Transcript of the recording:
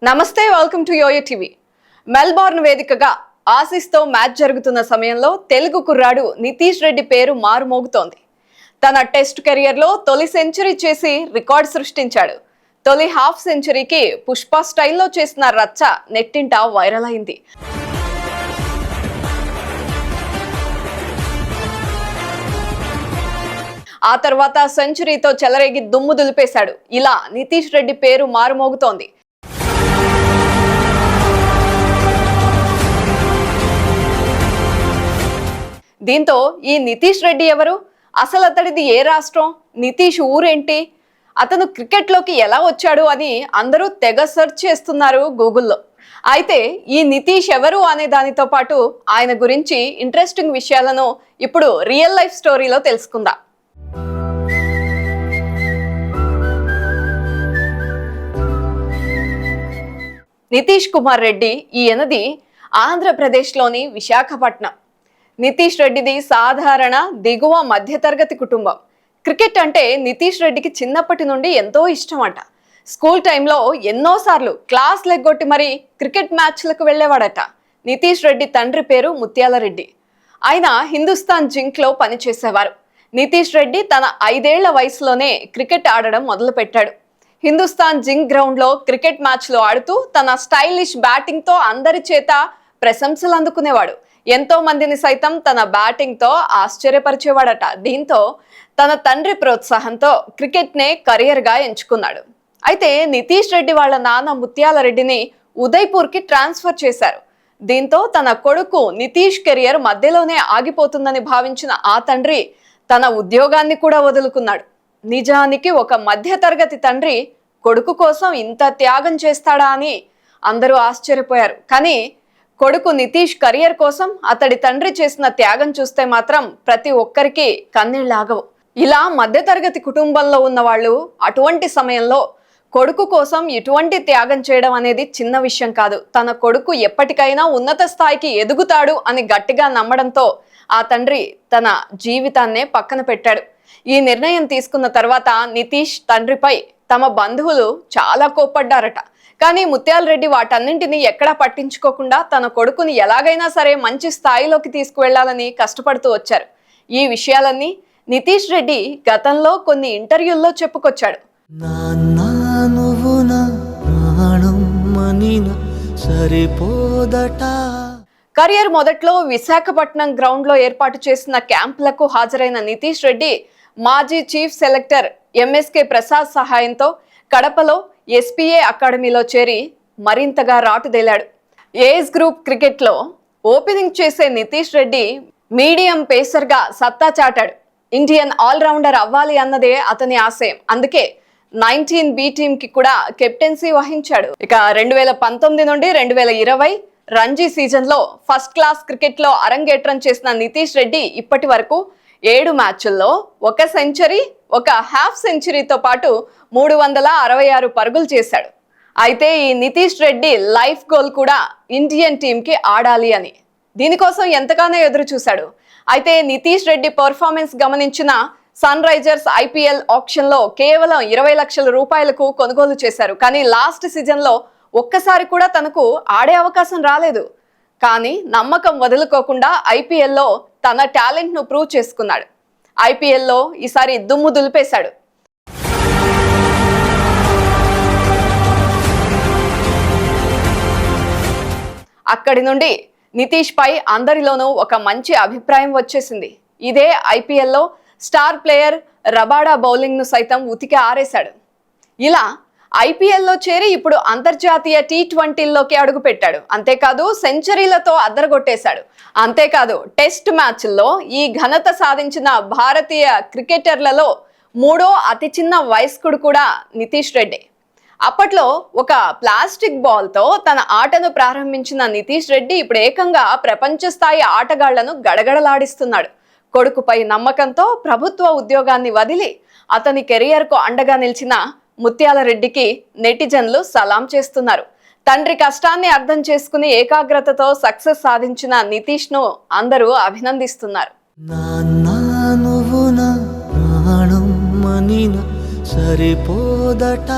నమస్తే, welcome to YOYO TV. Melbourne వేదికగా ఆసీస్తో మ్యాచ్ జరుగుతున్న సమయంలో తెలుగు కుర్రాడు నితీష్ రెడ్డి పేరు మారుమోగుతోంది. తన టెస్ట్ కెరియర్లో తొలి సెంచరీ చేసి రికార్డు సృష్టించాడు. తొలి హాఫ్ సెంచరీకి పుష్ప స్టైల్లో చేసిన రచ్చ నెట్టింట వైరల్ అయింది. ఆ తర్వాత సెంచరీతో చెలరేగి దుమ్ము దులిపేశాడు. ఇలా నితీష్ రెడ్డి పేరు మారుమోగుతోంది. దీంతో ఈ నితీష్ రెడ్డి ఎవరు, అసలు అతడిది ఏ రాష్ట్రం, నితీష్ ఊరేంటి, అతను క్రికెట్లోకి ఎలా వచ్చాడు అని అందరూ తెగ సెర్చ్ చేస్తున్నారు గూగుల్లో. అయితే ఈ నితీష్ ఎవరు అనే దానితో పాటు ఆయన గురించి ఇంట్రెస్టింగ్ విషయాలను ఇప్పుడు రియల్ లైఫ్ స్టోరీలో తెలుసుకుందాం. నితీష్ కుమార్ రెడ్డి ఈయనది ఆంధ్రప్రదేశ్లోని విశాఖపట్నం. నితీష్ రెడ్డిది సాధారణ దిగువ మధ్యతరగతి కుటుంబం. క్రికెట్ అంటే నితీష్ రెడ్డికి చిన్నప్పటి నుండి ఎంతో ఇష్టం అట. స్కూల్ టైంలో ఎన్నోసార్లు క్లాస్ లెగ్గొట్టి మరీ క్రికెట్ మ్యాచ్లకు వెళ్ళేవాడట. నితీష్ రెడ్డి తండ్రి పేరు ముత్యాల రెడ్డి. ఆయన హిందుస్థాన్ జింక్లో పనిచేసేవారు. నితీష్ రెడ్డి తన 5 ఏళ్ల వయసులోనే క్రికెట్ ఆడడం మొదలుపెట్టాడు. హిందుస్థాన్ జింక్ గ్రౌండ్లో క్రికెట్ మ్యాచ్లు ఆడుతూ తన స్టైలిష్ బ్యాటింగ్తో అందరి చేత ప్రశంసలు అందుకునేవాడు. ఎంతో మందిని సైతం తన బ్యాటింగ్తో ఆశ్చర్యపరిచేవాడట. దీంతో తన తండ్రి ప్రోత్సాహంతో క్రికెట్నే కెరియర్గా ఎంచుకున్నాడు. అయితే నితీష్ రెడ్డి వాళ్ళ నాన్న ముత్యాల రెడ్డిని ఉదయ్పూర్కి ట్రాన్స్ఫర్ చేశారు. దీంతో తన కొడుకు నితీష్ కెరియర్ మధ్యలోనే ఆగిపోతుందని భావించిన ఆ తండ్రి తన ఉద్యోగాన్ని కూడా వదులుకున్నాడు. నిజానికి ఒక మధ్యతరగతి తండ్రి కొడుకు కోసం ఇంత త్యాగం చేస్తాడా అని అందరూ ఆశ్చర్యపోయారు. కానీ కొడుకు నితీష్ కెరియర్ కోసం అతడి తండ్రి చేసిన త్యాగం చూస్తే మాత్రం ప్రతి ఒక్కరికి కన్నీళ్ళాగవు. ఇలా మధ్యతరగతి కుటుంబంలో ఉన్న వాళ్ళు అటువంటి సమయంలో కొడుకు కోసం ఇటువంటి త్యాగం చేయడం అనేది చిన్న విషయం కాదు. తన కొడుకు ఎప్పటికైనా ఉన్నత స్థాయికి ఎదుగుతాడు అని గట్టిగా నమ్మడంతో ఆ తండ్రి తన జీవితాన్నే పక్కన పెట్టాడు. ఈ నిర్ణయం తీసుకున్న తర్వాత నితీష్ తండ్రిపై తమ బంధువులు చాలా కోప్పడ్డారట. కానీ ముత్యాల రెడ్డి వాటన్నింటినీ ఎక్కడా పట్టించుకోకుండా తన కొడుకుని ఎలాగైనా సరే మంచి స్థాయిలోకి తీసుకువెళ్లాలని కష్టపడుతూ వచ్చారు. ఈ విషయాలన్నీ నితీష్ రెడ్డి గతంలో కొన్ని ఇంటర్వ్యూల్లో చెప్పుకొచ్చాడు. కెరియర్ మొదట్లో విశాఖపట్నం గ్రౌండ్లో ఏర్పాటు చేసిన క్యాంపులకు హాజరైన నితీష్ రెడ్డి మాజీ చీఫ్ సెలెక్టర్ ఎంఎస్కే ప్రసాద్ సహాయంతో కడపలో ఎస్పీఏ అకాడమీలో చేరి మరింతగా రాటుదేలాడు. ఏజ్ గ్రూప్ క్రికెట్లో ఓపెనింగ్ చేసే నితీష్ రెడ్డి మీడియం పేసర్గా సత్తా చాటాడు. ఇండియన్ ఆల్రౌండర్ అవ్వాలి అన్నదే అతని ఆశయం. అందుకే 19B టీంకి కూడా కెప్టెన్సీ వహించాడు. ఇక 2019 నుండి 2020 రంజీ సీజన్లో ఫస్ట్ క్లాస్ క్రికెట్లో అరంగేట్రం చేసిన నితీష్ రెడ్డి ఇప్పటి వరకు 7 మ్యాచ్ల్లో 1 సెంచరీ, 1 హాఫ్ సెంచరీతో పాటు 366 పరుగులు చేశాడు. అయితే ఈ నితీష్ రెడ్డి లైఫ్ గోల్ కూడా ఇండియన్ టీంకి ఆడాలి అని. దీనికోసం ఎంతగానో ఎదురు చూశాడు. అయితే నితీష్ రెడ్డి పర్ఫార్మెన్స్ గమనించిన సన్ రైజర్స్ IPL ఆక్షన్లో కేవలం 20 లక్షల రూపాయలకు కొనుగోలు చేశారు. కానీ లాస్ట్ సీజన్లో ఒక్కసారి కూడా తనకు ఆడే అవకాశం రాలేదు. కానీ నమ్మకం వదులుకోకుండా IPLలో తన టాలెంట్ను ప్రూవ్ చేసుకున్నాడు. IPLలో ఈసారి దుమ్ము దులిపేశాడు. అక్కడి నుండి నితీష్ పై అందరిలోనూ ఒక మంచి అభిప్రాయం వచ్చేసింది. ఇదే IPLలో స్టార్ ప్లేయర్ రబాడా బౌలింగ్ను సైతం ఉతికి ఆరేశాడు. ఇలా IPLలో చేరి ఇప్పుడు అంతర్జాతీయ T20లోకి అడుగుపెట్టాడు. అంతేకాదు సెంచరీలతో అద్దరగొట్టేశాడు. అంతేకాదు టెస్ట్ మ్యాచ్ల్లో ఈ ఘనత సాధించిన భారతీయ క్రికెటర్లలో 3వ అతి చిన్న వయస్కుడు కూడా నితీష్ రెడ్డి. అప్పట్లో ఒక ప్లాస్టిక్ బాల్తో తన ఆటను ప్రారంభించిన నితీష్ రెడ్డి ఇప్పుడు ఏకంగా ప్రపంచ స్థాయి ఆటగాళ్లను గడగడలాడిస్తున్నాడు. కొడుకుపై నమ్మకంతో ప్రభుత్వ ఉద్యోగాన్ని వదిలి అతని కెరియర్కు అండగా నిలిచిన ముత్యాల రెడ్డికి నెటిజన్లు సలాం చేస్తున్నారు. తండ్రి కష్టాన్ని అర్థం చేసుకుని ఏకాగ్రతతో సక్సెస్ సాధించిన నితీష్ ను అందరూ అభినందిస్తున్నారు. సరిపోదట